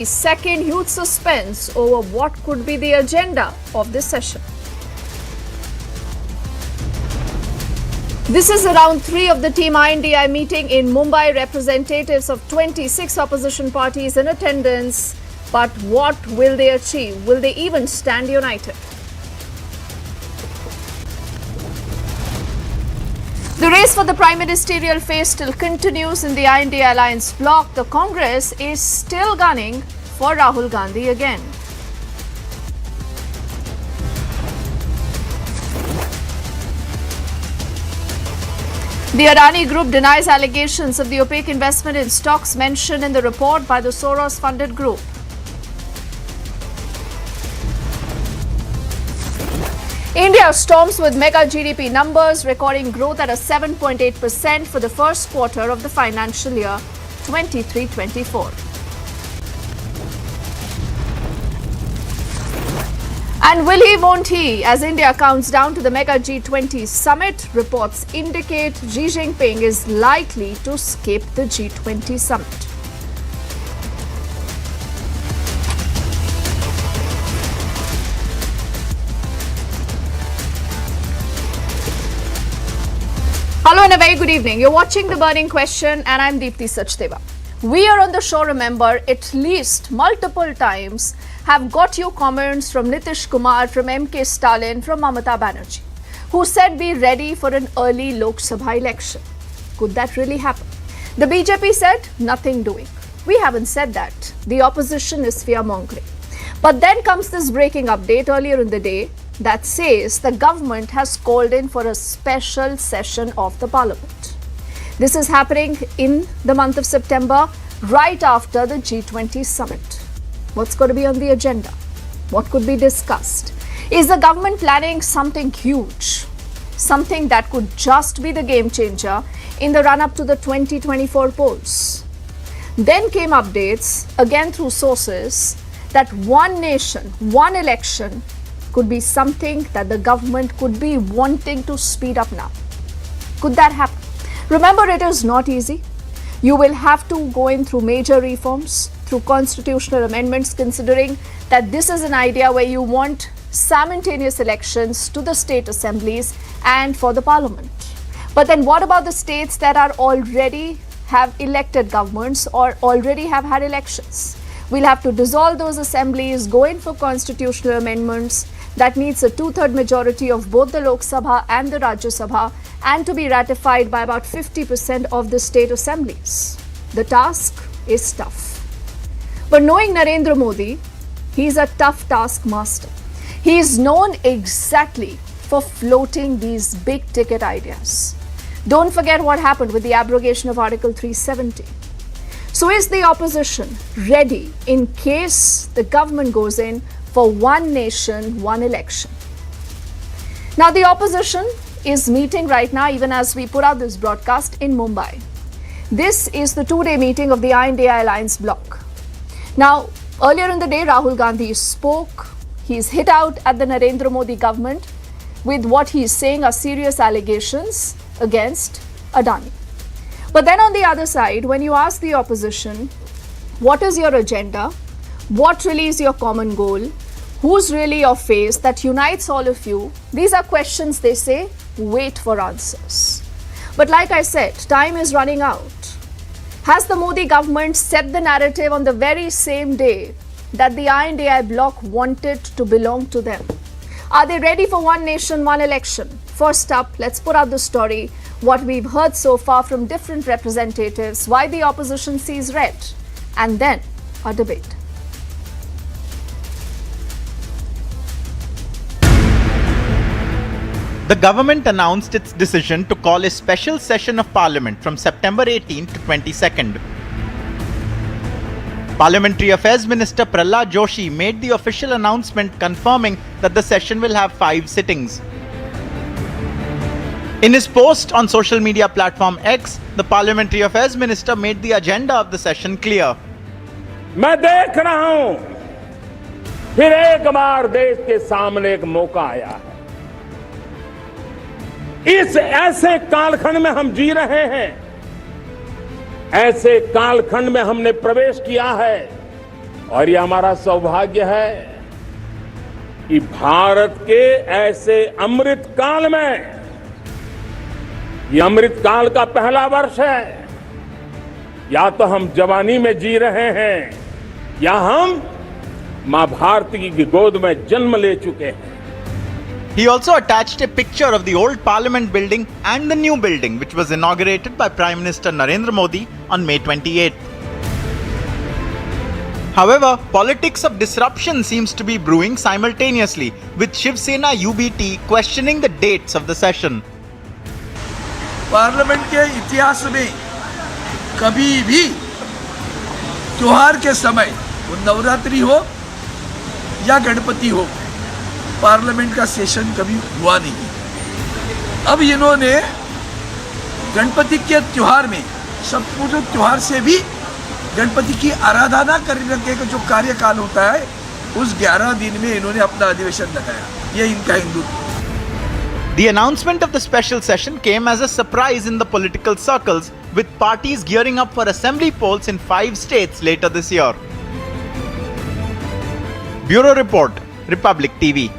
Second, huge suspense over what could be the agenda of this session. This is round 3 of the Team INDI meeting in Mumbai. Representatives of 26 opposition parties in attendance. But what will they achieve? Will they even stand united? The race for the prime ministerial face still continues in the INDI alliance bloc. The Congress is still gunning for Rahul Gandhi again. The Adani Group denies allegations of the opaque investment in stocks mentioned in the report by the Soros-funded group. India storms with mega GDP numbers, recording growth at a 7.8% for the first quarter of the financial year 23-24. And will he, won't he? As India counts down to the mega G20 summit, reports indicate Xi Jinping is likely to skip the G20 summit. Hello and a very good evening. You're watching The Burning Question and I'm Deepthi Sachdeva. We are on the show, remember, at least multiple times have got you comments from Nitish Kumar, from MK Stalin, from Mamata Banerjee, who said be ready for an early Lok Sabha election. Could that really happen? The BJP said nothing doing. We haven't said that. The opposition is fear-mongering. But then comes this breaking update earlier in the day that says the government has called in for a special session of the parliament. This is happening in the month of September, right after the G20 summit. What's going to be on the agenda? What could be discussed? Is the government planning something huge? Something that could just be the game changer in the run-up to the 2024 polls? Then came updates, again through sources, that one nation, one election could be something that the government could be wanting to speed up now. Could that happen? Remember, it is not easy. You will have to go in through major reforms, through constitutional amendments, considering that this is an idea where you want simultaneous elections to the state assemblies and for the parliament. But then what about the states that are already have elected governments or already have had elections? We'll have to dissolve those assemblies, go in for constitutional amendments. That needs a 2/3 majority of both the Lok Sabha and the Rajya Sabha, and to be ratified by about 50% of the state assemblies. The task is tough. But knowing Narendra Modi, he's a tough taskmaster. He is known exactly for floating these big ticket ideas. Don't forget what happened with the abrogation of Article 370. So is the opposition ready in case the government goes in for one nation, one election? Now, the opposition is meeting right now, even as we put out this broadcast, in Mumbai. This is the 2-day meeting of the INDI alliance bloc. Now, earlier in the day, Rahul Gandhi spoke. He's hit out at the Narendra Modi government with what he's saying are serious allegations against Adani. But then on the other side, when you ask the opposition, what is your agenda? What really is your common goal? Who's really your face that unites all of you? These are questions, they say, wait for answers. But like I said, time is running out. Has the Modi government set the narrative on the very same day that the INDI bloc wanted to belong to them? Are they ready for one nation, one election? First up, let's put out the story, what we've heard so far from different representatives, why the opposition sees red, and then a debate. The government announced its decision to call a special session of Parliament from September 18th to 22nd. Parliamentary Affairs Minister Prahlad Joshi made the official announcement confirming that the session will have 5 sittings. In his post on social media platform X, the Parliamentary Affairs Minister made the agenda of the session clear. मैं देख रहा हूं फिर एक बार देश के सामने एक मौका आया है। इस ऐसे कालखंड में हम जी रहे हैं, ऐसे कालखंड में हमने प्रवेश किया है और ये हमारा सौभाग्य है कि भारत के ऐसे अमृत काल में, ये अमृत काल का पहला वर्ष है। या तो हम जवानी में जी रहे हैं या हम मां भारती की गोद में जन्म ले चुके हैं। He also attached a picture of the old Parliament building and the new building, which was inaugurated by Prime Minister Narendra Modi on May 28th. However, politics of disruption seems to be brewing simultaneously, with Shiv Sena UBT questioning the dates of the session. Parliament के इतिहास में कभी भी त्योहार के समय, वो नवरात्रि हो या गणपति हो, पार्लियामेंट का सेशन कभी हुआ नहीं। अब इन्होंने गणपति के त्योहार में, सप्तमी त्योहार से भी गणपति की आराधना करने का जो कार्यकाल होता है, उस 11 दिन में इन्होंने अपना अधिवेशन लगाया। ये इनका Hindutva. The announcement of the special session came as a surprise in the political circles, with parties gearing up for assembly polls in 5 states later this year. Bureau Report, Republic TV.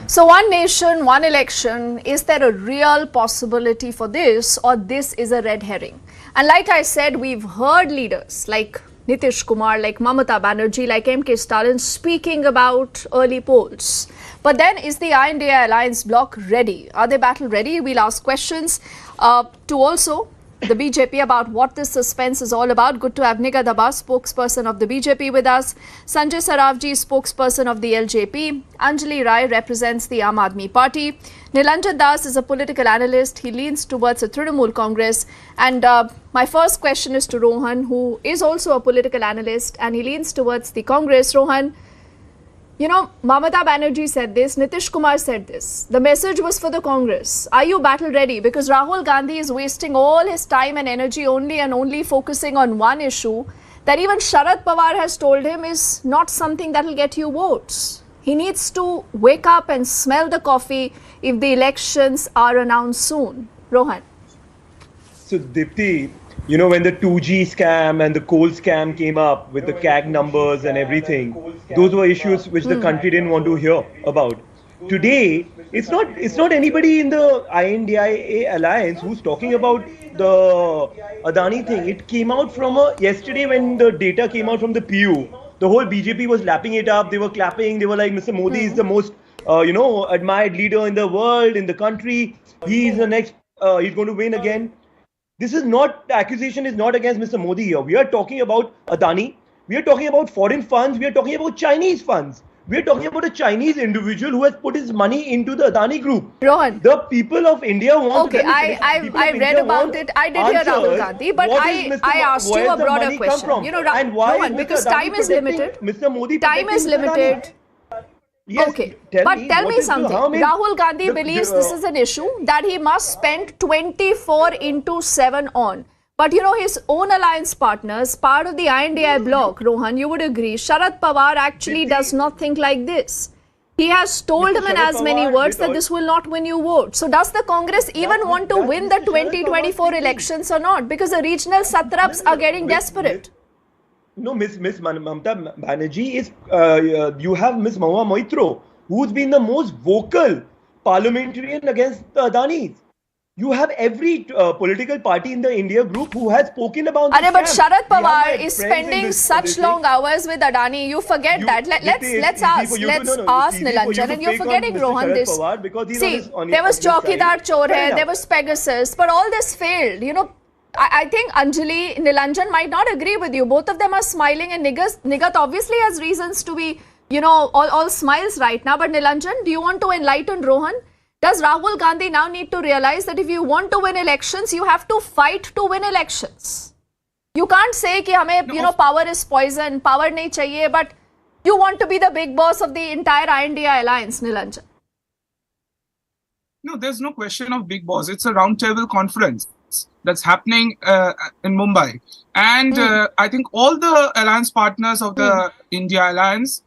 So, one nation, one election, is there a real possibility for this, or this is a red herring? And like I said, we've heard leaders like Nitish Kumar, like Mamata Banerjee, like M.K. Stalin speaking about early polls. But then, is the India Alliance bloc ready? Are they battle ready? We'll ask questions to also the BJP about what this suspense is all about. Good to have Nighat Abbas, spokesperson of the BJP, with us. Sanjay Saravji, spokesperson of the LJP. Anjali Rai represents the Aam Aadmi Party. Nilanjan Das is a political analyst. He leans towards a Trinamool Congress. And my first question is to Rohan, who is also a political analyst, and he leans towards the Congress. Rohan, you know, Mamata Banerjee said this, Nitish Kumar said this. The message was for the Congress. Are you battle ready? Because Rahul Gandhi is wasting all his time and energy only focusing on one issue that even Sharad Pawar has told him is not something that will get you votes. He needs to wake up and smell the coffee if the elections are announced soon. Rohan. So, Dipti, you know, when the 2G scam and the coal scam came up with the CAG numbers and everything, those were issues which the country didn't want to hear about. Today, it's not anybody in the INDIA alliance who's talking about the Adani thing. It came out from yesterday when the data came out from the PU. The whole BJP was lapping it up. They were clapping. They were like, Mr. Modi is the most, admired leader in the world, in the country. He's the next, he's going to win again. This is not, the accusation is not against Mr. Modi here. We are talking about Adani. We are talking about foreign funds. We are talking about Chinese funds. We are talking about a Chinese individual who has put his money into the Adani group. Rohan. The people of India want Okay, I read about it. I did hear Rahul Gandhi, but I asked you a broader question. You know, Rohan, because time is limited. Mr. Modi time is limited. Yes, okay, tell me something. Rahul Gandhi believes this is an issue that he must spend 24/7 on. But you know, his own alliance partners, part of the INDI bloc, Rohan, you would agree, Sharad Pawar actually does not think like this. He has told him in as many words that this will not win you votes. So does the Congress even want to win the 2024 elections or not? Because the regional satraps are getting desperate. No, Miss Mamata Banerjee is, you have Miss Mahua Moitro, who's been the most vocal parliamentarian against the Adanis. You have every political party in the India group who has spoken about this. But Sharad Pawar is spending such long hours with Adani. You forget that. Let's ask Nilanjan, and you're forgetting Rohan this. See, there was Chaukidar Chor hai, there was Pegasus, but all this failed. You know, I think Anjali, Nilanjan might not agree with you. Both of them are smiling, and Nighat obviously has reasons to be, you know, all smiles right now. But Nilanjan, do you want to enlighten Rohan? Does Rahul Gandhi now need to realize that if you want to win elections, you have to fight to win elections? You can't say कि हमें, you know, power is poison, power नहीं चाहिए, but you want to be the big boss of the entire INDI alliance, Nilanjan. No, there's no question of big boss. It's a roundtable conference that's happening in Mumbai. And I think all the alliance partners of the India alliance,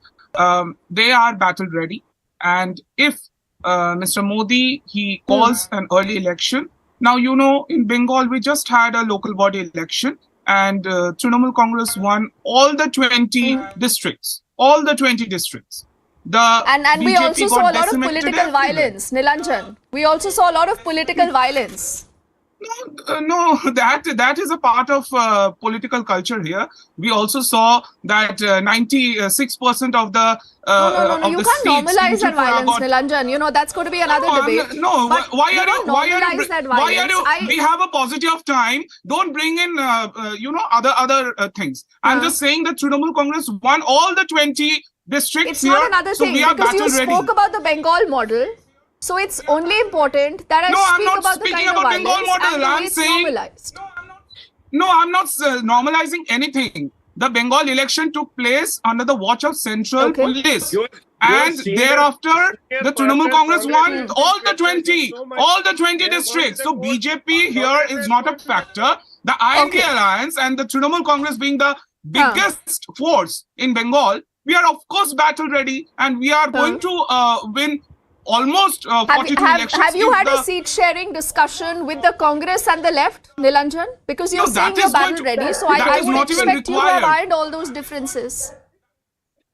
they are battle ready. And if Mr. Modi, he calls an early election. Now, you know, in Bengal, we just had a local body election. and Trinamool Congress won all the 20 districts. All the 20 districts. And we BJP also got saw a lot of decimated political everywhere. violence, Nilanjan. We also saw a lot of political violence. No, that is a part of political culture here. We also saw that 96% of the No. of You the can't seats in normalize that Tripura violence, got. Nilanjan. You know, that's going to be another debate. No, But why you are you? don't normalize that violence. We have a positive of time. Don't bring in other things. I'm just saying that Trinamool Congress won all the 20 districts It's here. not another So thing we are because you battle ready. spoke about the Bengal model. So it's only important that I No, I'm speak not about the speaking kind of about Bengal violence model. and the way I'm it's saying- normalized. No, I'm not normalizing anything. The Bengal election took place under the watch of Central Police. And thereafter, the Trinamool Congress won all the 20 districts. So BJP here is not a factor. The IND alliance and the Trinamool Congress being the biggest force in Bengal, we are of course battle ready and we are going to win almost 42 elections. Have you had a seat sharing discussion with the Congress and the left, Nilanjan? Because you're saying you're battle ready, so I would expect you to have ironed all those differences.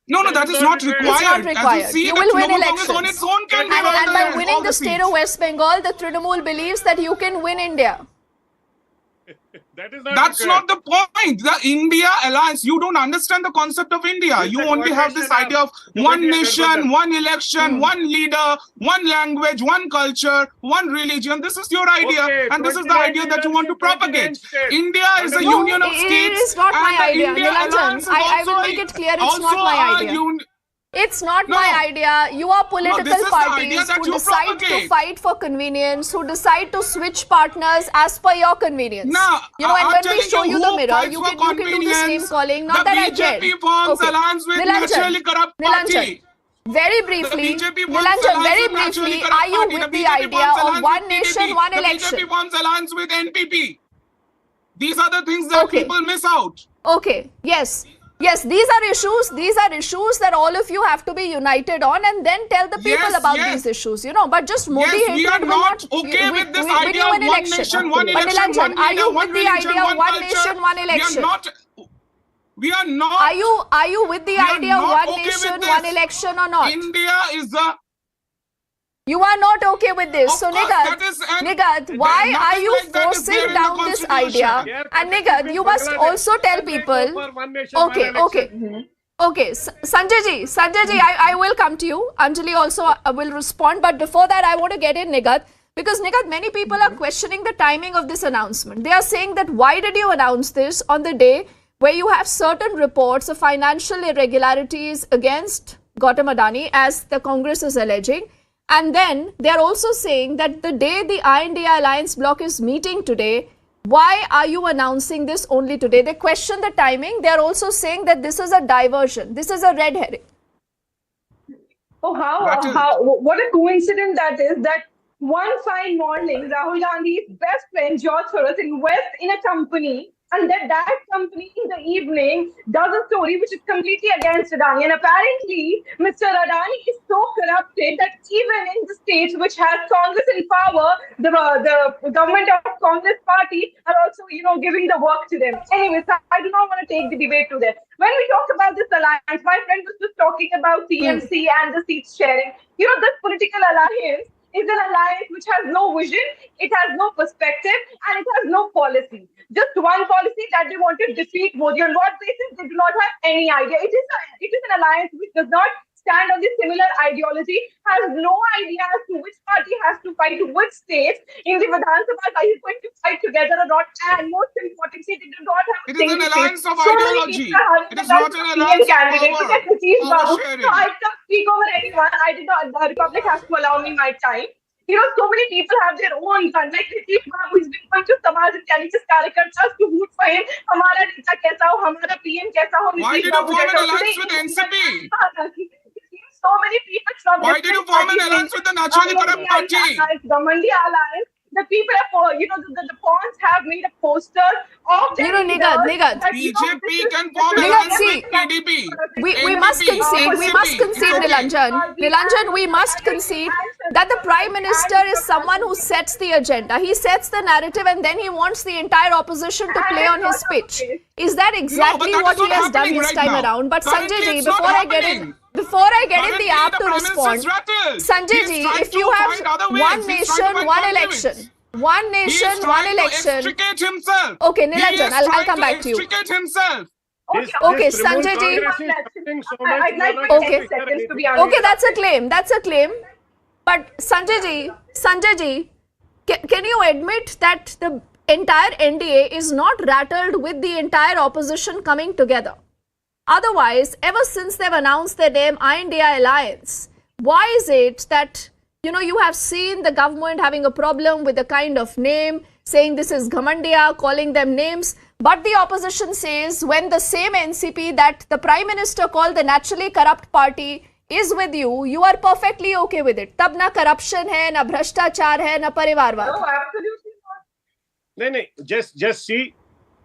No, that is not required. It's not required. As you see, You the will win Trinamool elections. Congress on its own can give And by all winning the seats. state of West Bengal, the Trinamool believes that you can win India. That's not the point. The India alliance, you don't understand the concept of India. You only have this idea of one nation, one election, one leader, one language, one culture, one religion. This is your idea, and this is the idea that you want to propagate. India is a union of states. It is not my and the idea, India Nilanjan. alliance is I will also make it clear it's also not my a idea. un- It's not No. my idea. You are political this is the idea parties that who you decide to propagate. fight for convenience, who decide to switch partners as per your convenience. Now, you know, and I'm when we telling show you the who mirror, fights you for can do the same convenience. calling. Not The that I BJP dread. forms alliance with naturally corrupt party. Very briefly, BJP forms Nilanjan, alliance very with naturally briefly, corrupt are you party. with the BJP idea forms of alliance one with nation, TDP. one The election? BJP forms alliance with NPP. These are the things that people miss out. Okay, yes, these are issues. These are issues that all of you have to be united on, and then tell the people about these issues. You know, but just Modi hatred we are will not okay with this idea of one nation, one But election, Nilanjan, one are leader, you one with the religion, idea of one one culture. nation, one election? We are not. Are you with the idea of not one okay with nation, this. one election or not? India is the. You are not okay with this. Of So course, that is Nigat, why nothing are you like that is there forcing in the down this idea? Constitution. And Nigat, you must also tell people. Okay, Sanjay ji, I will come to you. Anjali also will respond, but before that, I want to get in Nigat. Because Nigat, many people are questioning the timing of this announcement. They are saying that why did you announce this on the day where you have certain reports of financial irregularities against Gautam Adani, as the Congress is alleging. And then they are also saying that the day the INDA Alliance bloc is meeting today, why are you announcing this only today? They question the timing. They are also saying that this is a diversion. This is a red herring. Oh, what a coincidence that is, that one fine morning, Rahul Gandhi's best friend, George Soros, invests in a company, and that company in the evening does a story which is completely against Adani. And apparently, Mr. Adani is so corrupted that even in the states which has Congress in power, the government of Congress party are also, giving the work to them. Anyway, so I do not want to take the debate to there. When we talk about this alliance, my friend was just talking about TMC and the seats sharing. This political alliance is an alliance which has no vision, it has no perspective, and it has no policy. Just one policy that they want to defeat Modi. On what basis? They do not have any idea. It is an alliance which does not stand on the similar ideology, has no idea as to which party has to fight to which states in the Vidhan Sabha, are you going to fight together or not? And most importantly, they do not have it is an alliance of ideology. It is not an alliance of power sharing. So I can't speak over anyone. The Republic has to allow me my time. So many people have their own fun. Like Nitish Babu has been going to Samaj Intelligence Karyakartas to root for him. Hamara Neta kaisa ho, hamara PM kaisa ho. Why did you form an alliance with NCP? So many people from Why did you form an alliance with the naturally corrupt party? The Mandi alliance the people are, the pawns have made a poster of their Nighat. BJP can form Nighat, alliance see, with PDP. we must concede, Nilanjan, we must concede that the Prime Minister is someone who sets the agenda. He sets the narrative and then he wants the entire opposition to play on his pitch. Is that exactly what he has done this time around? But Sanjay ji, before I get in the app to respond, Sanjay ji, if you have one nation, one election, one nation, one election. Okay, Nilanjan, I'll come back to you. Okay, Sanjay ji. I'd like my 10 seconds to be honest. Okay, that's a claim. But Sanjay ji, can you admit that the entire NDA is not rattled with the entire opposition coming together? Otherwise, ever since they've announced their name, India Alliance, why is it that, you have seen the government having a problem with the kind of name, saying this is Ghamandiya, calling them names, but the opposition says when the same NCP that the Prime Minister called the naturally corrupt party is with you, you are perfectly okay with it. Tab na corruption hai, na bhrashtachar hai, na parivarwad. No, absolutely not. No, just see,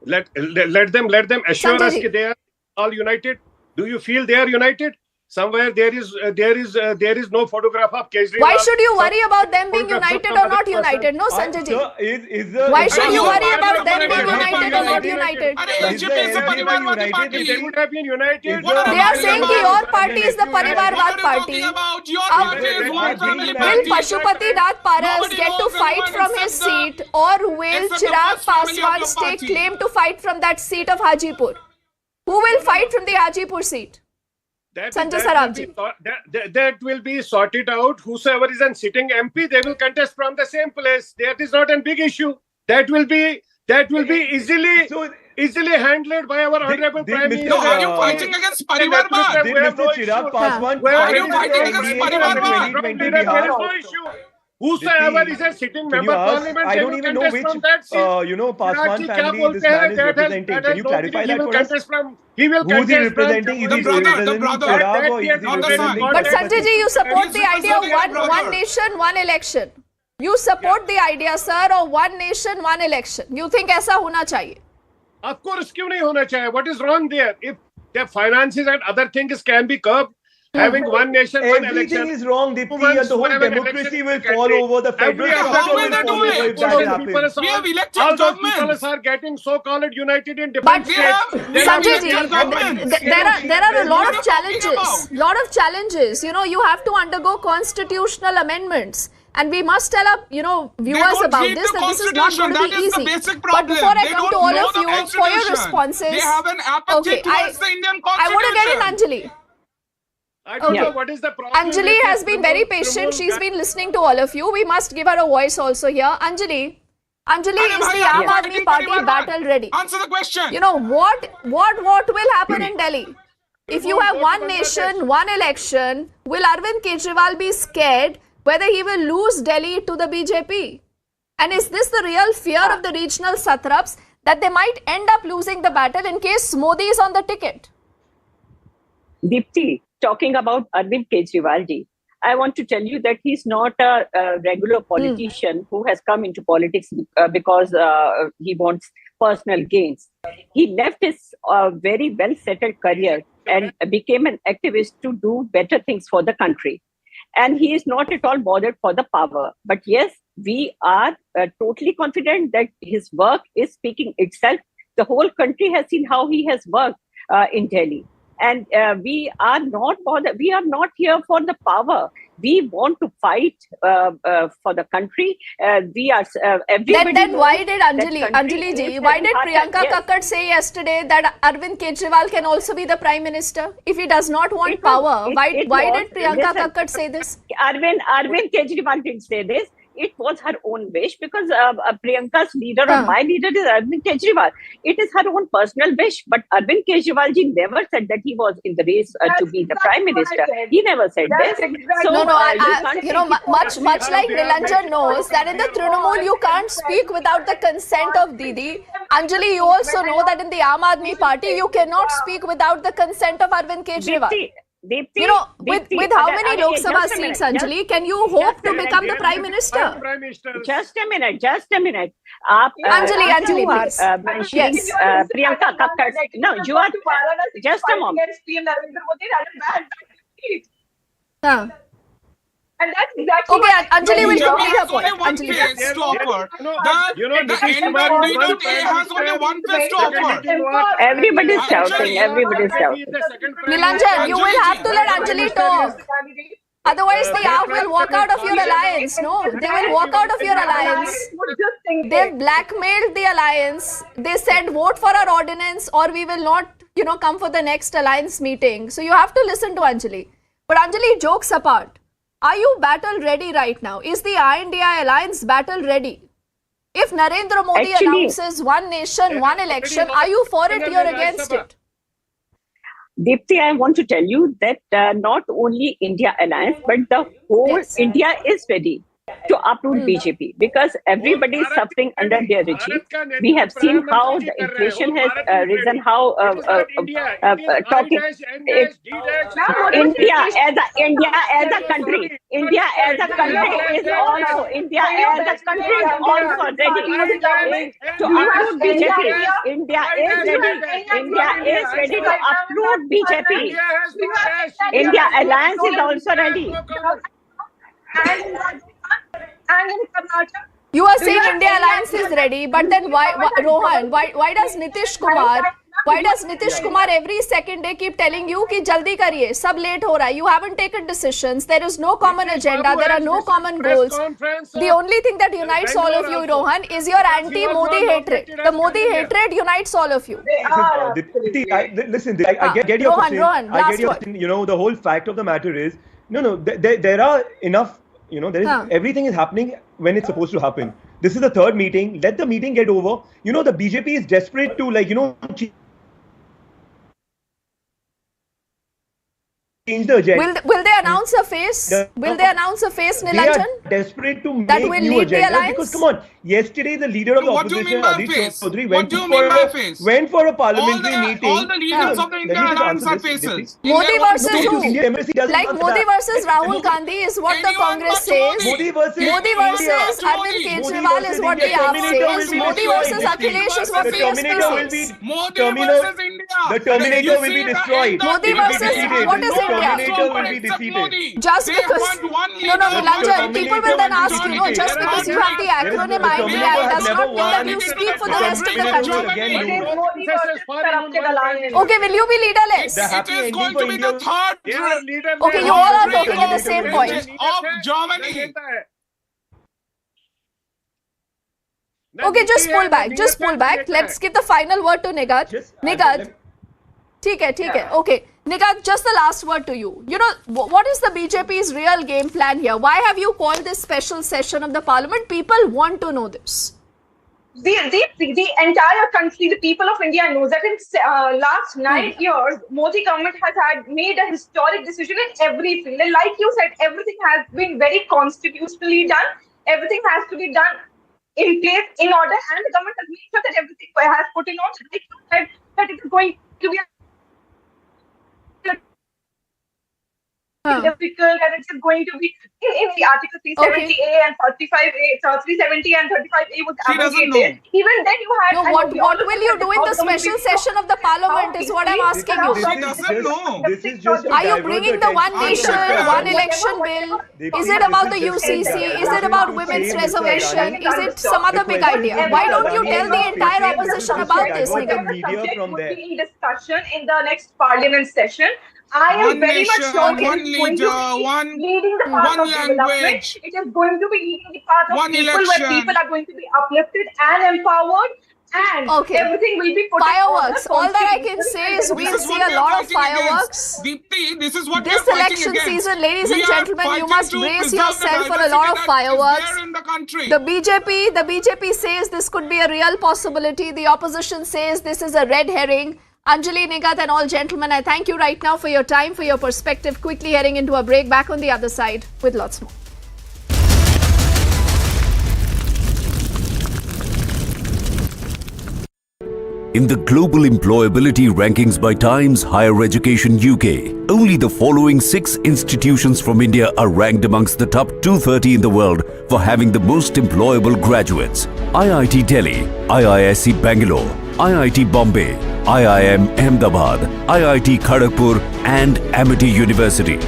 let them assure Sanjay us ji. that they are all united. Do you feel they are united? Somewhere there is no photograph of Kejriwal. Why should you worry about them being united or not united? No, Sanjay ji. Why should you worry about them being united or not united? They would have been united. They are saying that your party is the Parivarwad party. Will Pashupati Nath Paras get to fight from his seat, or will Chirag Paswan stake claim to fight from that seat of Hajipur? Who will fight from the Hajipur seat? Sanjay Sarabji. That will be sorted out. Whosoever is a sitting MP, they will contest from the same place. That is not a big issue. That will be easily handled by our honorable Prime Minister. No, are you fighting against Parivarwad? Mr. Chirag Paswan, are you fighting against Parivarwad? There is no issue. Whosoever is a sitting member of parliament, I don't even know which, Paswan family this man is representing. Can you clarify that for us? He will Who is he representing? Is he representing brother. Chirag or is he representing... But Sanjay ji, you support the idea of one nation, one election. You support the idea, sir, of one nation, one election. You think ऐसा होना चाहिए? Of course, क्यों नहीं होना चाहिए? What is wrong there? If the finances and other things can be curbed, having one nation, one election. Everything is wrong, Dipti, and the whole democracy will fall over. The federal structure will fall over if that happens. We have elected all those governments. people are getting so-called united in But different states. Sanjay ji, there are a lot of challenges. You have to undergo constitutional amendments. And we must tell our, viewers about this, that this is not going to be easy. But before I come to all of you for your responses, they have an apathy towards the Indian Constitution. I want to get in Anjali. I don't know what is the problem. Anjali has been very patient. She's been listening to all of you. We must give her a voice also here. Anjali is the Aam Aadmi Party battle ready? Answer the question. What will happen in Delhi? If you have one nation, one election, will Arvind Kejriwal be scared whether he will lose Delhi to the BJP? And is this the real fear of the regional satraps, that they might end up losing the battle in case Modi is on the ticket? Dipti, talking about Arvind Kejriwal ji, I want to tell you that he's not a regular politician who has come into politics because he wants personal gains. He left his very well-settled career and became an activist to do better things for the country. And he is not at all bothered for the power. But yes, we are totally confident that his work is speaking itself. The whole country has seen how he has worked in Delhi. And we are not bothered. We are not here for the power. We want to fight for the country. We are. Then why did Anjali ji, why did Priyanka Kakkad say yesterday that Arvind Kejriwal can also be the Prime Minister? If he does not want power, why did Priyanka Kakkad say this? Arvind Kejriwal didn't say this. It was her own wish because Priyanka's leader or my leader is Arvind Kejriwal. It is her own personal wish. But Arvind Kejriwal ji never said that he was in the race to be the Prime Minister. He never said this. So, much like Nilanjan knows that in the Trinamool you can't speak without the consent of Didi. Anjali, you also know that in the Aam Aadmi Party you cannot speak without the consent of Arvind Kejriwal. Deepthi, with how many Lok Sabha just a seats, minute, Anjali, can you hope to become the Prime Minister? Prime Minister. Just a minute. Anjali, you are please. mentioning Yes. Priyanka Kakkar. No, you are. Just a moment. Against PM Narendra Modi, that is bad. Huh. And that's exactly Okay, what Anjali will BJP complete her has only point. one Anjali. face to offer. The Nitish Kumar is one NWA has only one face to offer. Everybody is Anjali. shouting. Everybody is shouting. Nilanjan, you will have to let Anjali talk. candidate. Otherwise, the AAP will walk out of your alliance. No, they will walk out of your alliance. Just think They've blackmailed the alliance. They said vote for our ordinance or we will not, come for the next alliance meeting. So you have to listen to Anjali. But Anjali, jokes apart, are you battle ready right now? Is the INDI alliance battle ready? If Narendra Modi announces one nation, one election, are you for it? You're against it. Deepthi, I want to tell you that not only India Alliance, but the whole India is ready to uproot BJP because everybody is suffering under their regime. We have seen how the inflation has risen, how talking India as a country is also ready to uproot BJP. India is ready to uproot BJP. India Alliance is also ready. And in Karnataka, You are saying India Alliance is ready, but then Rohan, why does Nitish Kumar every second day keep telling you कि जल्दी करिए, सब late हो रहा है. You haven't taken decisions. There is no common agenda. There are no common goals. The only thing that unites all of you, Rohan, is your anti-Modi hatred. The Modi hatred unites all of you. Listen, I get your question. Rohan, I get your question. The whole fact of the matter is, there are enough. Everything is happening when it's supposed to happen. This is the third meeting. Let the meeting get over. The BJP is desperate to change the agenda. Will they announce a face? Will they announce a face, Nilanjan? They are desperate to That make will new lead the agenda alliance? because come on, yesterday the leader of the What do you opposition, mean by Adit face? Chaudhary, What do you mean by face? went for a parliamentary meeting. All the leaders of the Let Indian me just Alliance answer are this, faces. Modi versus No, who? Indian embassy doesn't Like answer Modi that. versus Rahul Gandhi is what the Anyone Congress but says. Modi versus Modi versus India. Arvind Kejriwal is what the AAP says. Modi versus Akhilesh is what The BSP Terminator will says. be Modi versus India. The Terminator will be destroyed. Modi versus what is The India? Terminator will be defeated. Just because Nilanjan, people will then ask you, just because you have the acronym INDI does not mean that you speak for the rest of the country. it is Modi versus corrupted alliance. Okay, will you be leaderless? The happy It is ending going for to be India. the third Okay, you all are talking at the same point. of Germany. Okay, just pull back. Let's give the final word to Nigat. Nigat, ठीक है. Okay, Nigat, just the last word to you. What is the BJP's real game plan here? Why have you called this special session of the parliament? People want to know this. The entire country, the people of India knows that in last 9 years, Modi government has made a historic decision in every field. And like you said, everything has been very constitutionally done. Everything has to be done in place, in order, and the government has made sure that everything has put in order. Like you said, that it is going to be difficult, and it's going to be in the Article 370A and 35A, 370 and 35A was abrogated. Even then, you had. No, what will you do in the special session of the parliament is what I'm asking you. She doesn't know. This is just to Are you divert bringing the the one attention. nation, one election bill? Is it about the UCC? Is it about women's reservation? Is it some other big idea? Why don't you tell the entire opposition about this, Nigat? Subject would be in discussion in the next parliament session. I am One very much nation, sure it one is going to leader, be leading the path one of development. language, It is going to be leading the path of one people election. where people are going to be uplifted and empowered, and everything will be put Fireworks. in order. All that I can say is we'll see a lot of fireworks. Deepthi, this is what This we are fighting election against. season, ladies and We are gentlemen, you fighting must to brace preserve the yourself for a diversity lot of that is fireworks. there in the country. The BJP says this could be a real possibility. The opposition says this is a red herring. Anjali, Nigat and all gentlemen, I thank you right now for your time, for your perspective. Quickly heading into a break, back on the other side with lots more. In the global employability rankings by Times Higher Education UK, only the following 6 institutions from India are ranked amongst the top 230 in the world for having the most employable graduates. IIT Delhi, IISc Bangalore, IIT Bombay, IIM Ahmedabad, IIT Kharagpur and Amity University.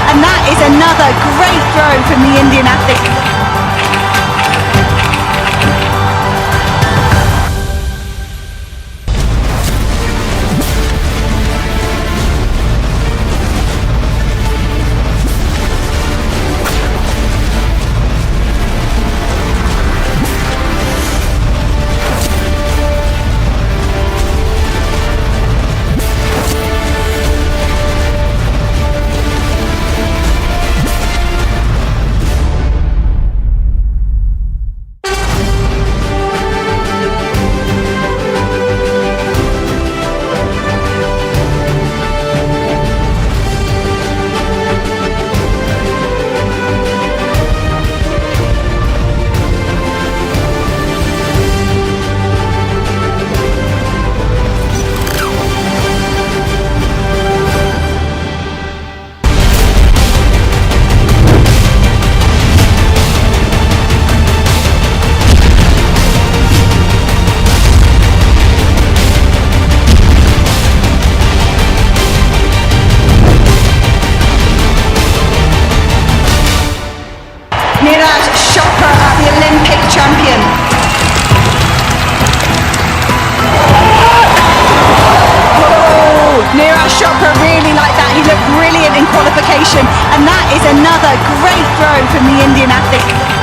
And that is another great throw from the Indian athlete. And that is another great throw from the Indian athlete.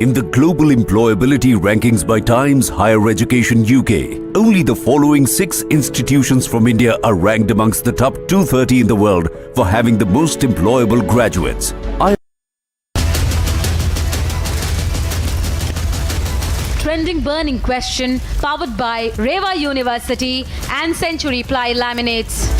In the global employability rankings by Times Higher Education UK, only the following 6 institutions from India are ranked amongst the top 230 in the world for having the most employable graduates. Trending burning question powered by Reva University and Century Ply Laminates.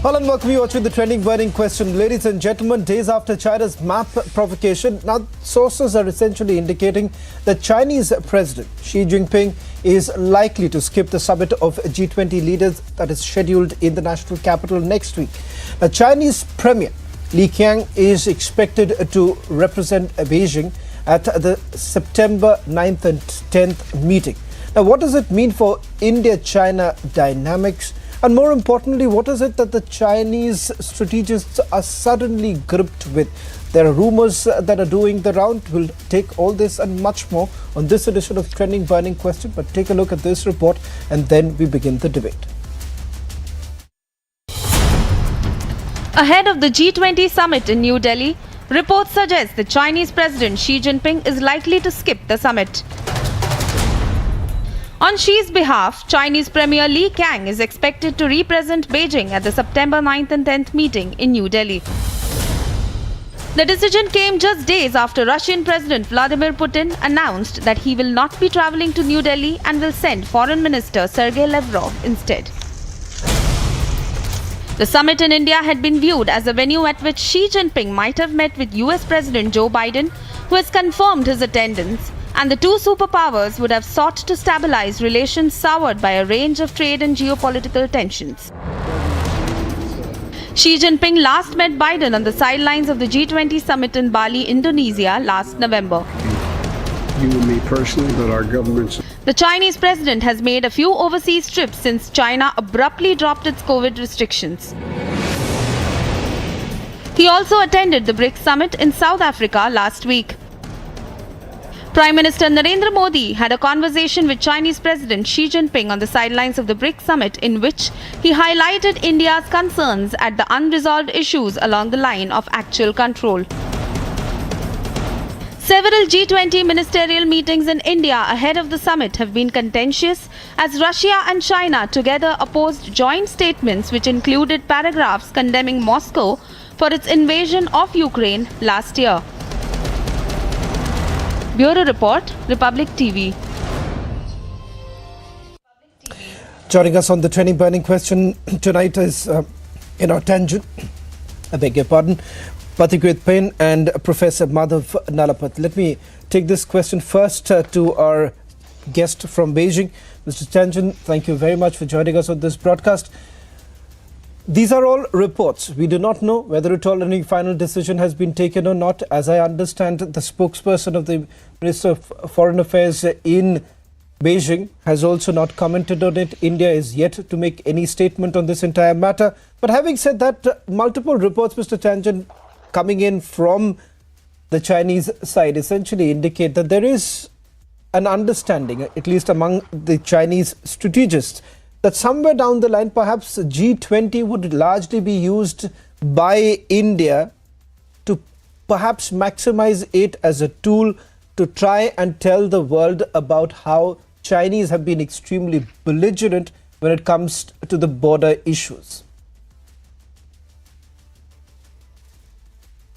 Hello and welcome. You're watching the trending burning question. Ladies and gentlemen, days after China's map provocation, now sources are essentially indicating that Chinese President Xi Jinping is likely to skip the summit of G20 leaders that is scheduled in the national capital next week. Now, Chinese Premier Li Qiang is expected to represent Beijing at the September 9th and 10th meeting. Now, what does it mean for India-China dynamics? And more importantly, what is it that the Chinese strategists are suddenly gripped with? There are rumors that are doing the round. We'll take all this and much more on this edition of Trending Burning Question. But take a look at this report and then we begin the debate. Ahead of the G20 summit in New Delhi, reports suggest that Chinese President Xi Jinping is likely to skip the summit. On Xi's behalf, Chinese Premier Li Qiang is expected to represent Beijing at the September 9th and 10th meeting in New Delhi. The decision came just days after Russian President Vladimir Putin announced that he will not be travelling to New Delhi and will send Foreign Minister Sergei Lavrov instead. The summit in India had been viewed as a venue at which Xi Jinping might have met with US President Joe Biden, who has confirmed his attendance, and the two superpowers would have sought to stabilize relations soured by a range of trade and geopolitical tensions. Xi Jinping last met Biden on the sidelines of the G20 summit in Bali, Indonesia last November. You and me personally, but our governments. The Chinese president has made a few overseas trips since China abruptly dropped its COVID restrictions. He also attended the BRICS summit in South Africa last week. Prime Minister Narendra Modi had a conversation with Chinese President Xi Jinping on the sidelines of the BRICS summit, in which he highlighted India's concerns at the unresolved issues along the line of actual control. Several G20 ministerial meetings in India ahead of the summit have been contentious, as Russia and China together opposed joint statements which included paragraphs condemning Moscow for its invasion of Ukraine last year. Bureau Report, Republic TV. Joining us on the Trending Burning Question tonight is Tangent, I beg your pardon, Pathikrit Pain and Professor Madhav Nalapat. Let me take this question first to our guest from Beijing. Mr. Tangent, thank you very much for joining us on this broadcast. These are all reports. We do not know whether at all any final decision has been taken or not. As I understand, the spokesperson of the Minister of Foreign Affairs in Beijing has also not commented on it. India is yet to make any statement on this entire matter. But having said that, multiple reports, Mr. Tangent, coming in from the Chinese side essentially indicate that there is an understanding, at least among the Chinese strategists, that somewhere down the line, perhaps G20 would largely be used by India to perhaps maximize it as a tool to try and tell the world about how Chinese have been extremely belligerent when it comes to the border issues.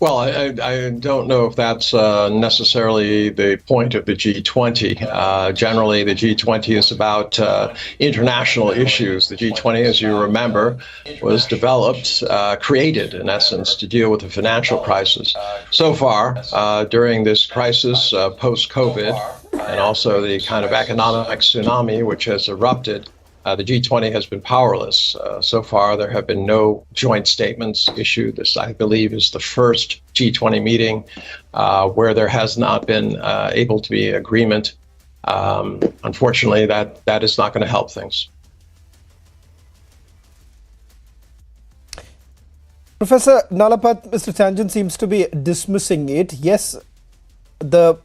Well, I don't know if that's necessarily the point of the G20. Generally, the G20 is about international issues. The G20, as you remember, was developed, created, in essence, to deal with the financial crisis. So far, during this crisis, post-COVID, and also the kind of economic tsunami which has erupted, the G20 has been powerless. So far, there have been no joint statements issued. This, I believe, is the first G20 meeting where there has not been able to be agreement. Unfortunately, that is not going to help things. Professor Nalapat, Mr. Tangent seems to be dismissing it. Yes, the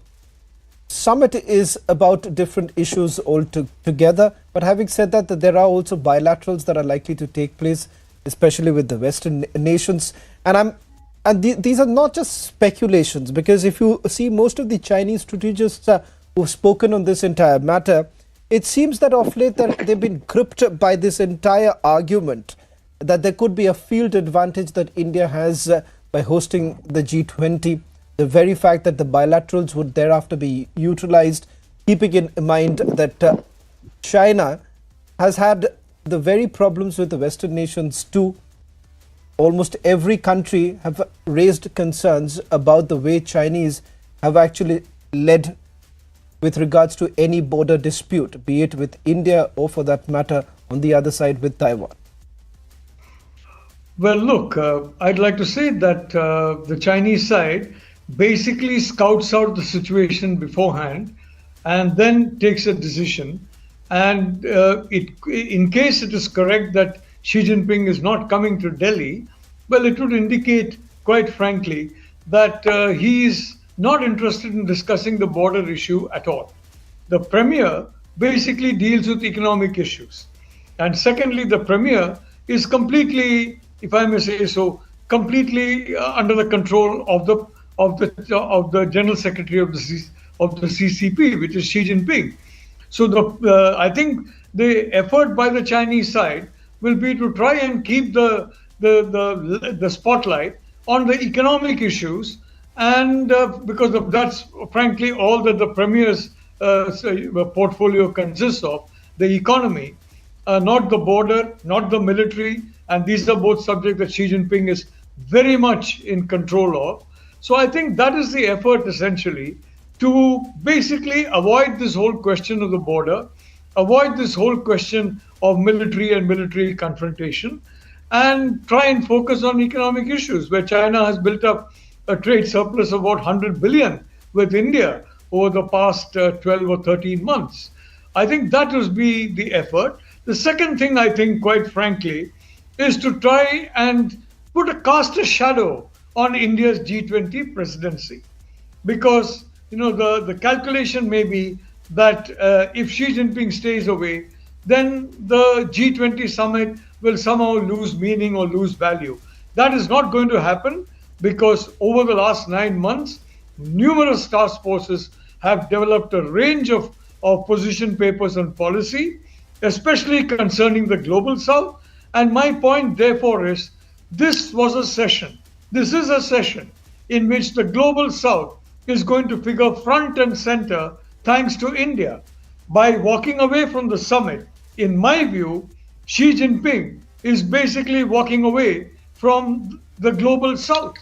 summit is about different issues altogether. But having said that, there are also bilaterals that are likely to take place, especially with the Western nations. And I'm And these are not just speculations, because if you see most of the Chinese strategists who've spoken on this entire matter, it seems that of late that they've been gripped by this entire argument that there could be a field advantage that India has by hosting the G20. The very fact that the bilaterals would thereafter be utilized, keeping in mind that China has had the very problems with the Western nations too. Almost every country have raised concerns about the way Chinese have actually led with regards to any border dispute, be it with India or for that matter on the other side with Taiwan. Well, look, I'd like to say that the Chinese side basically scouts out the situation beforehand and then takes a decision. And in case it is correct that Xi Jinping is not coming to Delhi, well, it would indicate, quite frankly, that he is not interested in discussing the border issue at all. The Premier basically deals with economic issues. And secondly, the Premier is completely, if I may say so, completely under the control of the General Secretary of the CCP, which is Xi Jinping. So I think the effort by the Chinese side will be to try and keep the spotlight on the economic issues, and because that's frankly all that the Premier's portfolio consists of, the economy, not the border, not the military, and these are both subjects that Xi Jinping is very much in control of. So I think that is the effort essentially, to basically avoid this whole question of the border, avoid this whole question of military confrontation, and try and focus on economic issues, where China has built up a trade surplus of about 100 billion with India over the past 12 or 13 months. I think that will be the effort. The second thing, I think, quite frankly, is to try and cast a shadow on India's G20 presidency. Because the calculation may be that if Xi Jinping stays away, then the G20 summit will somehow lose meaning or lose value. That is not going to happen, because over the last 9 months, numerous task forces have developed a range of position papers on policy, especially concerning the global south. And my point, therefore, is this is a session in which the global south is going to figure front and center thanks to India. By walking away from the summit, in my view, Xi Jinping is basically walking away from the global south.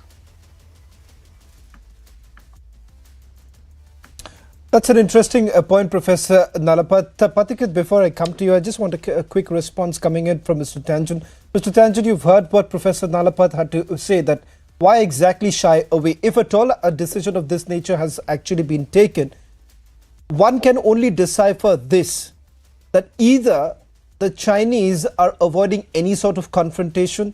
That's an interesting point, Professor Nalapat. Pathikrit, before I come to you, I just want a quick response coming in from Mr. Tangent. Mr. Tangent, you've heard what Professor Nalapat had to say, that why exactly shy away? If at all a decision of this nature has actually been taken, one can only decipher this, that either the Chinese are avoiding any sort of confrontation.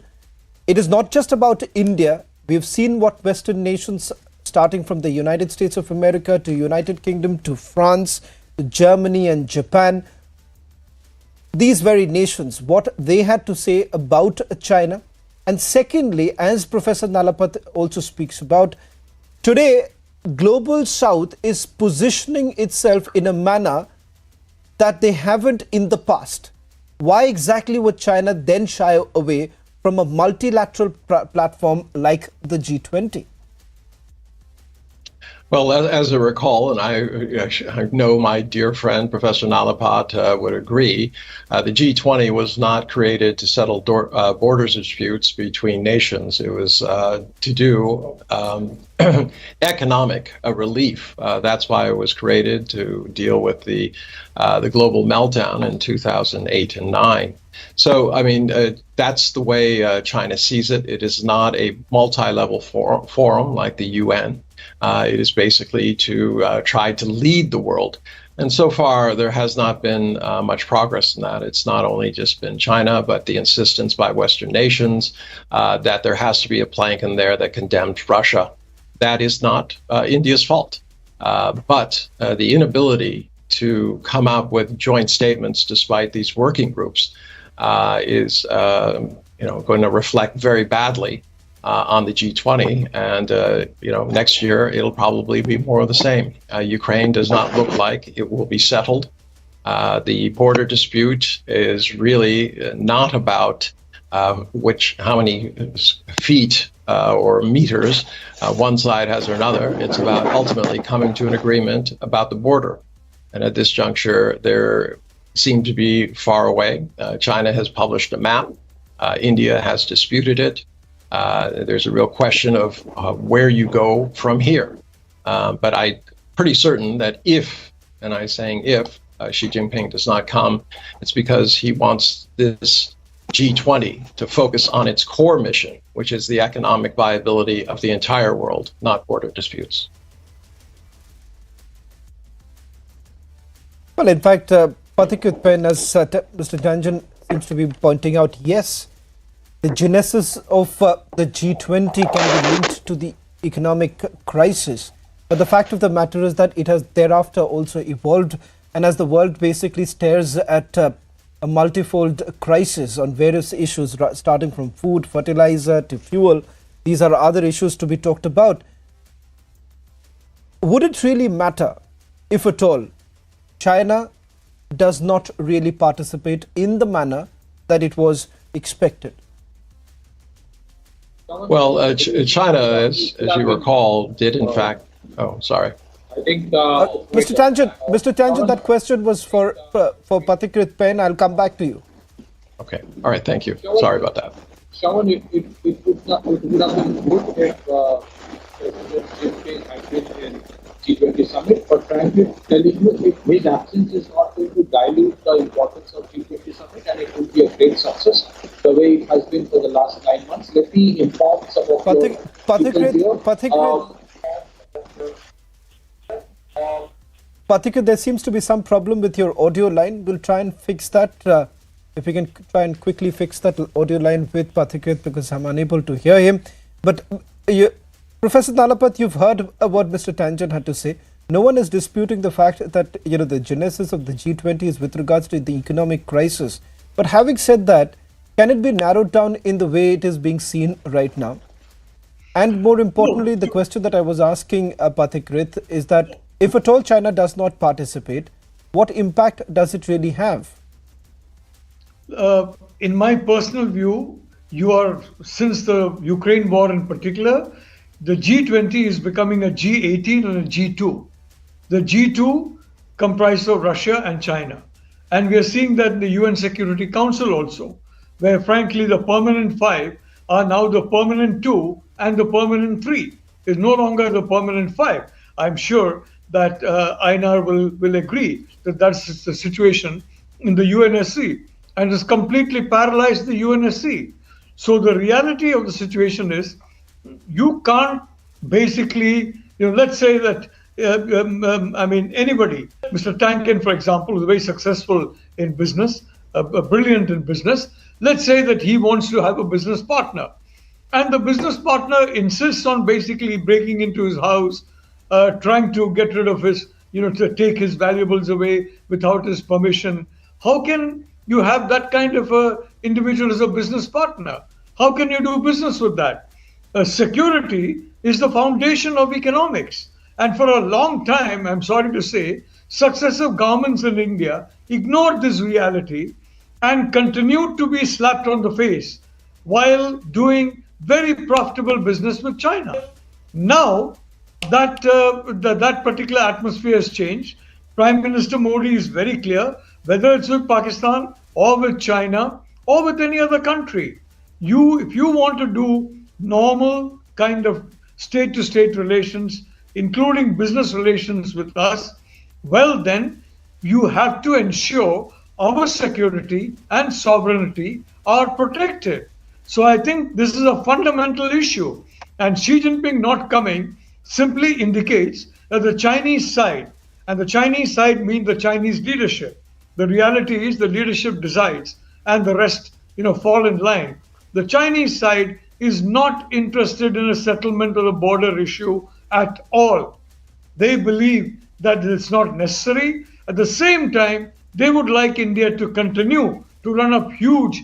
It is not just about India. We've seen what Western nations, starting from the United States of America to United Kingdom to France, to Germany and Japan, these very nations, what they had to say about China. And secondly, as Professor Nalapat also speaks about, today, Global South is positioning itself in a manner that they haven't in the past. Why exactly would China then shy away from a multilateral platform like the G20? Well, as I recall, and I know my dear friend Professor Nalapat would agree, the G20 was not created to settle borders disputes between nations. It was to do economic relief. That's why it was created, to deal with the global meltdown in 2008 and 9. So, I mean, that's the way China sees it. It is not a multi-level forum like the UN. It is basically to try to lead the world. And so far, there has not been much progress in that. It's not only just been China, but the insistence by Western nations that there has to be a plank in there that condemned Russia. That is not India's fault. But the inability to come up with joint statements despite these working groups is going to reflect very badly on the G20, and next year it'll probably be more of the same. Ukraine does not look like it will be settled. The border dispute is really not about how many feet or meters one side has or another. It's about ultimately coming to an agreement about the border. And at this juncture, there seem to be far away. China has published a map. India has disputed it. There's a real question of where you go from here. But I'm pretty certain that if, and I'm saying if, Xi Jinping does not come, it's because he wants this G20 to focus on its core mission, which is the economic viability of the entire world, not border disputes. Well, in fact, Pathik Pen, as Mr. Tangent seems to be pointing out, yes, the genesis of the G20 can be linked to the economic crisis. But the fact of the matter is that it has thereafter also evolved. And as the world basically stares at a multifold crisis on various issues, starting from food, fertilizer to fuel, these are other issues to be talked about. Would it really matter, if at all, China does not really participate in the manner that it was expected? Well, China, as you recall, did in fact. Oh, sorry. I think Mr. Tangent, that question was for Pathik Pen. I'll come back to you. Okay. All right. Thank you. Sorry about that. Shawan, it would have been good if President Jinping had been in G20 summit, but frankly telling you, if his absence is not going to dilute the importance of G20 summit, and it would be a great success, the way it has been for the last 9 months. Let me inform some of Pathik, there seems to be some problem with your audio line. We'll try and fix that. If we can try and quickly fix that audio line with Pathik, because I'm unable to hear him. But Professor Nalapat, you've heard what Mr. Tangent had to say. No one is disputing the fact that the genesis of the G20 is with regards to the economic crisis. But having said that, can it be narrowed down in the way it is being seen right now? And more importantly, the question that I was asking Pathik is that if at all China does not participate, what impact does it really have? In my personal view, since the Ukraine war in particular, the G20 is becoming a G18 and a G2. The G2 comprised of Russia and China. And we are seeing that in the UN Security Council also, where frankly the permanent 5 are now the permanent 2 and the permanent 3 is no longer the permanent 5. I'm sure that Einar will agree that that's the situation in the UNSC, and has completely paralyzed the UNSC. So the reality of the situation is you can't basically, let's say that, anybody, Mr. Tankin, for example, who's very successful in business, brilliant in business, let's say that he wants to have a business partner. And the business partner insists on basically breaking into his house, trying to get rid of his, to take his valuables away without his permission. How can you have that kind of a individual as a business partner? How can you do business with that? Security is the foundation of economics. And for a long time, I'm sorry to say, successive governments in India ignored this reality and continued to be slapped on the face while doing very profitable business with China. Now that that particular atmosphere has changed, Prime Minister Modi is very clear, whether it's with Pakistan or with China or with any other country. If you want to do normal kind of state-to-state relations, including business relations with us, well then, you have to ensure our security and sovereignty are protected. So I think this is a fundamental issue. And Xi Jinping not coming simply indicates that the Chinese side, and the Chinese side means the Chinese leadership. The reality is the leadership decides and the rest, fall in line. The Chinese side is not interested in a settlement of the border issue at all. They believe that it's not necessary. At the same time, they would like India to continue to run up huge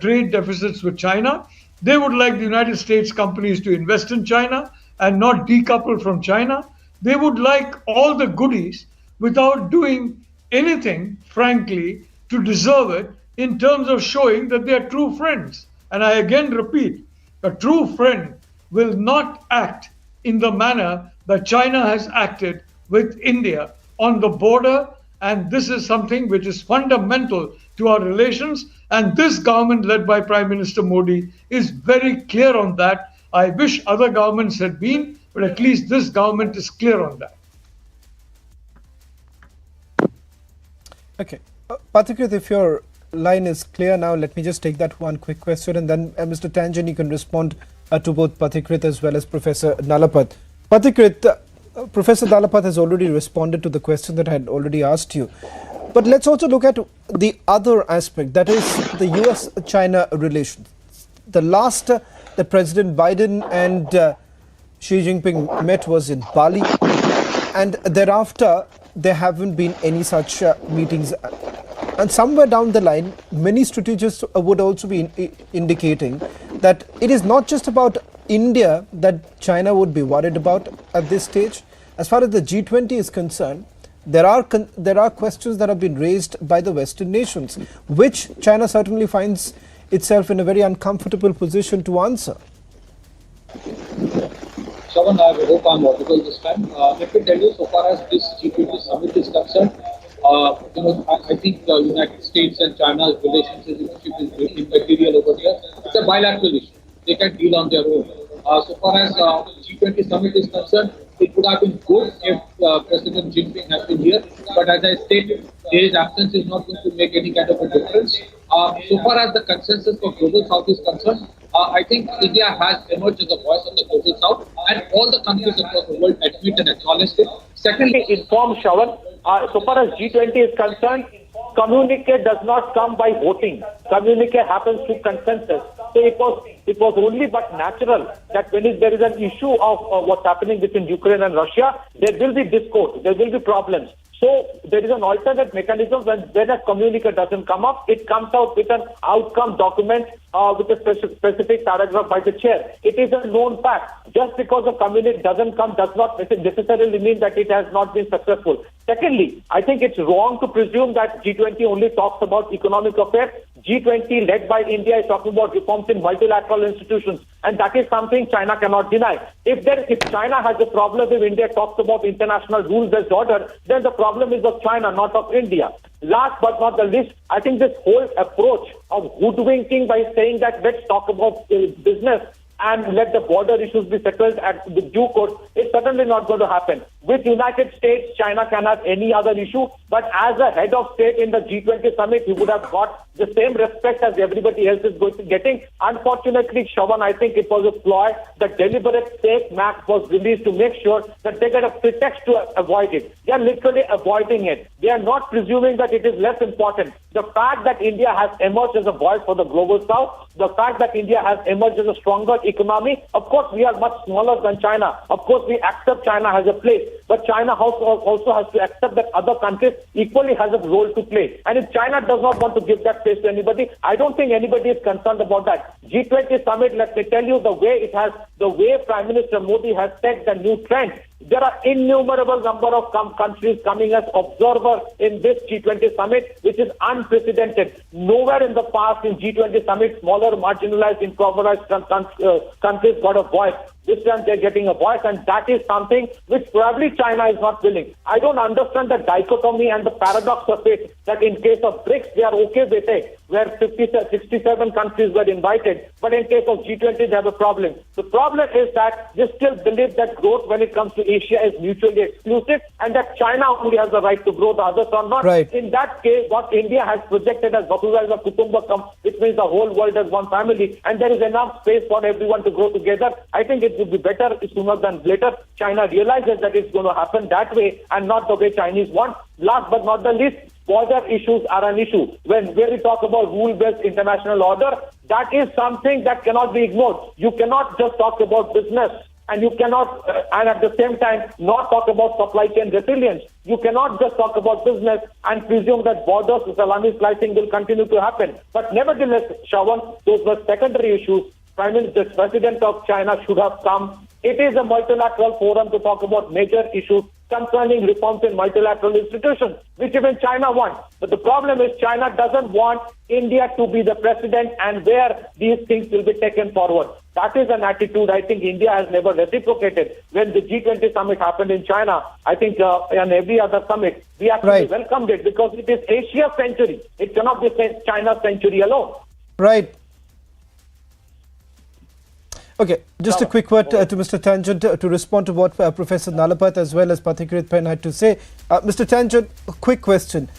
trade deficits with China. They would like the United States companies to invest in China and not decouple from China. They would like all the goodies without doing anything, frankly, to deserve it in terms of showing that they are true friends. And I again repeat, a true friend will not act in the manner that China has acted with India on the border, and this is something which is fundamental to our relations, and this government led by Prime Minister Modi is very clear on that. I wish other governments had been, but at least this government is clear on that. Okay. Pathikrit, if your line is clear now, let me just take that one quick question, and then Mr. Tanjan, you can respond to both Pathikrit as well as Professor Nalapat. Pathikrit, Professor Nalapat has already responded to the question that I had already asked you. But let's also look at the other aspect, that is the US-China relations. The last that President Biden and Xi Jinping met was in Bali, and thereafter there haven't been any such meetings. And somewhere down the line, many strategists would also be indicating that it is not just about India that China would be worried about at this stage. As far as the G20 is concerned, there are questions that have been raised by the Western nations, which China certainly finds itself in a very uncomfortable position to answer. Shravan, I hope I'm audible this time. Let me tell you, so far as this G20 summit is concerned, I think the United States and China's relationship is very immaterial over here. It's a bilateral issue. They can deal on their own. So far as G20 summit is concerned, it would have been good if President Jinping had been here. But as I stated, his absence is not going to make any kind of a difference. So far as the consensus for Global South is concerned, I think India has emerged as a voice of the Global South, and all the countries across the world admit and acknowledge it. Secondly, inform Shravan, so far as G20 is concerned, communique does not come by voting. Communique happens through consensus. So it was only but natural that when there is an issue of what's happening between Ukraine and Russia, there will be discord, there will be problems. So there is an alternate mechanism when a communique doesn't come up, it comes out with an outcome document with a specific paragraph by the chair. It is a known fact. Just because a communique doesn't come does not necessarily mean that it has not been successful. Secondly, I think it's wrong to presume that G20 only talks about economic affairs. G20 led by India is talking about reforms in multilateral institutions, and that is something China cannot deny. If China has a problem if India talks about international rules-based order, then the problem is of China, not of India. Last but not the least, I think this whole approach of hoodwinking by saying that let's talk about business and let the border issues be settled at the due course, it's certainly not going to happen. With United States, China can have any other issue, but as a head of state in the G20 summit, he would have got the same respect as everybody else is getting. Unfortunately, Shravan, I think it was a ploy. The deliberate fake map was released to make sure that they get a pretext to avoid it. They are literally avoiding it. They are not presuming that it is less important. The fact that India has emerged as a voice for the global south, the fact that India has emerged as a stronger economy, of course we are much smaller than China. Of course we accept China has a place, but China also has to accept that other countries equally has a role to play. And if China does not want to give that place to anybody, I don't think anybody is concerned about that. G20 summit, let me tell you, the way Prime Minister Modi has set the new trend. There are innumerable number of countries coming as observers in this G20 summit, which is unprecedented. Nowhere in the past in G20 summit, smaller, marginalized, impoverished countries got a voice. This time they're getting a voice, and that is something which probably China is not willing. I don't understand the dichotomy and the paradox of it, that in case of BRICS, they are okay with it, where 67 countries were invited, but in case of G20, they have a problem. The problem is that they still believe that growth when it comes to Asia is mutually exclusive, and that China only has the right to grow, the others are not. Right. In that case, what India has projected as Vasudhaiva Kutumbakam, which means the whole world as one family, and there is enough space for everyone to grow together, I think it would be better sooner than later. China realizes that it's going to happen that way and not the way Chinese want. Last but not the least, border issues are an issue. When we talk about rule-based international order, that is something that cannot be ignored. You cannot just talk about business, and you cannot, and at the same time, not talk about supply chain resilience. You cannot just talk about business and presume that borders, salami slicing will continue to happen. But nevertheless, Shravan, those were secondary issues. the President of China should have come. It is a multilateral forum to talk about major issues concerning reforms in multilateral institutions, which even China wants. But the problem is China doesn't want India to be the president and where these things will be taken forward. That is an attitude I think India has never reciprocated. When the G20 summit happened in China, I think and every other summit, we actually welcomed it because it is Asia's century. It cannot be China's century alone. Right. Okay, just a quick word to Mr. Tangent to respond to what Professor Nalapat as well as Pathikrit Pen had to say. Mr. Tangent, a quick question.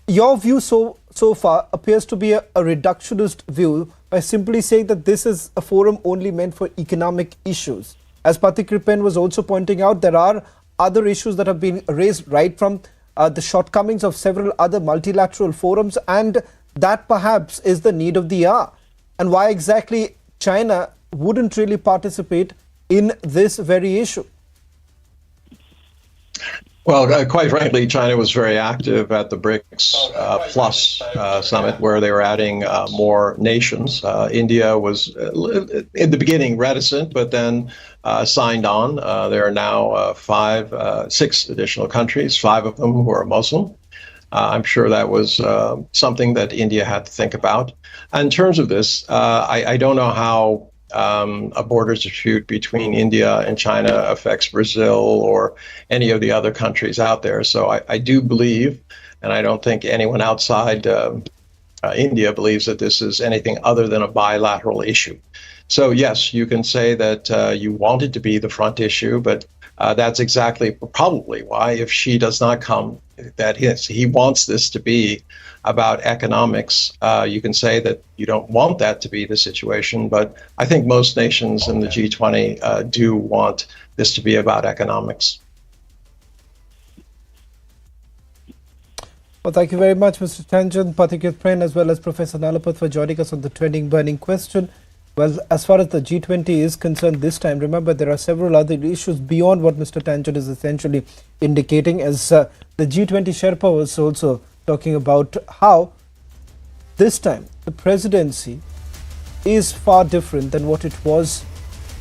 Your view so far appears to be a reductionist view by simply saying that this is a forum only meant for economic issues. As Pathikrit Pen was also pointing out, there are other issues that have been raised right from the shortcomings of several other multilateral forums, and that perhaps is the need of the hour. And why exactly China wouldn't really participate in this very issue? Well, quite frankly, China was very active at the BRICS Plus summit, where they were adding more nations. India was, in the beginning, reticent, but then signed on. There are now 6 additional countries, 5 of them who are Muslim. I'm sure that was something that India had to think about. In terms of this, I don't know how a border dispute between India and China affects Brazil or any of the other countries out there. So I do believe, and I don't think anyone outside India believes that this is anything other than a bilateral issue. So yes, you can say that you want it to be the front issue, but that's exactly probably why, if Xi does not come, that he wants this to be about economics. You can say that you don't want that to be the situation, but I think most nations in the G20 do want this to be about economics. Well, thank you very much, Mr. Tangent, Pathikrit Pen, as well as Professor Nalapat for joining us on the trending burning question. Well, as far as the G20 is concerned this time, remember there are several other issues beyond what Mr. Tangent is essentially indicating, as the G20 Sherpa was also talking about how this time the presidency is far different than what it was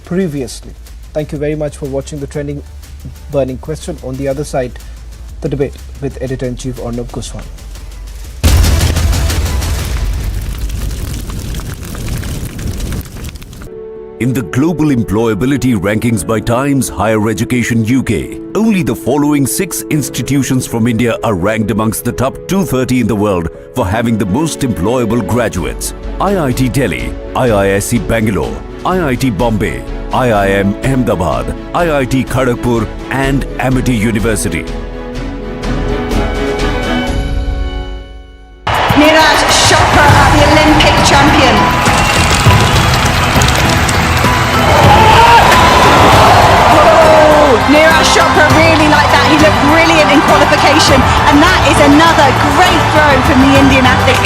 previously. Thank you very much for watching the trending burning question. On the other side, the debate with Editor-in-Chief Arnab Goswami. In the global employability rankings by Times Higher Education UK, only the following 6 institutions from India are ranked amongst the top 230 in the world for having the most employable graduates: IIT Delhi, IISc Bangalore, IIT Bombay, IIM Ahmedabad, IIT Kharagpur and Amity University. Neeraj Chopra, the Olympic champion. Neeraj Chopra really like that. He looked brilliant in qualification, and that is another great throw from the Indian athlete.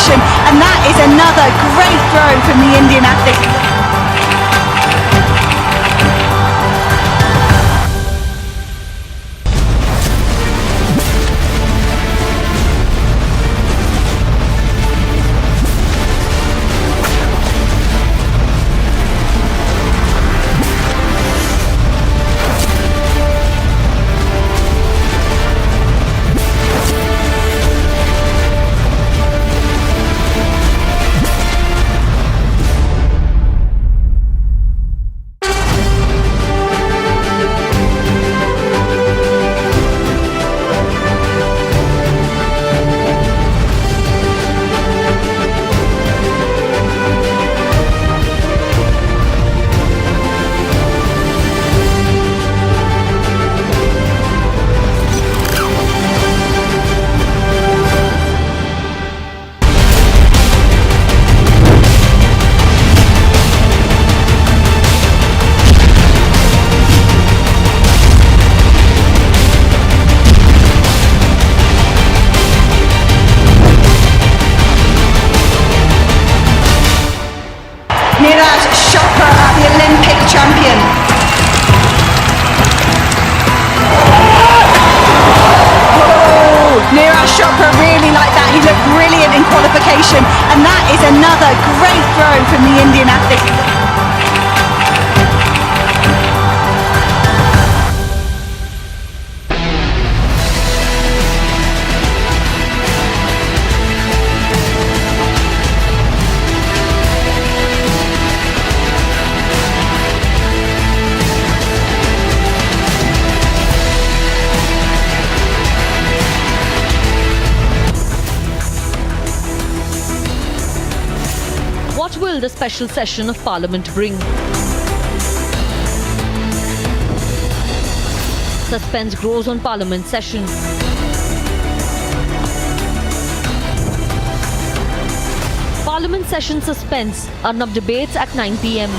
qualification, and that is another great throw from the Indian athlete. The Olympic champion. Neeraj Chopra really like that. He looked brilliant in qualification, and that is another great throw from the Indian athlete. What will the special session of Parliament bring? Suspense grows on Parliament session. Parliament session suspense. Arnab debates at 9 p.m.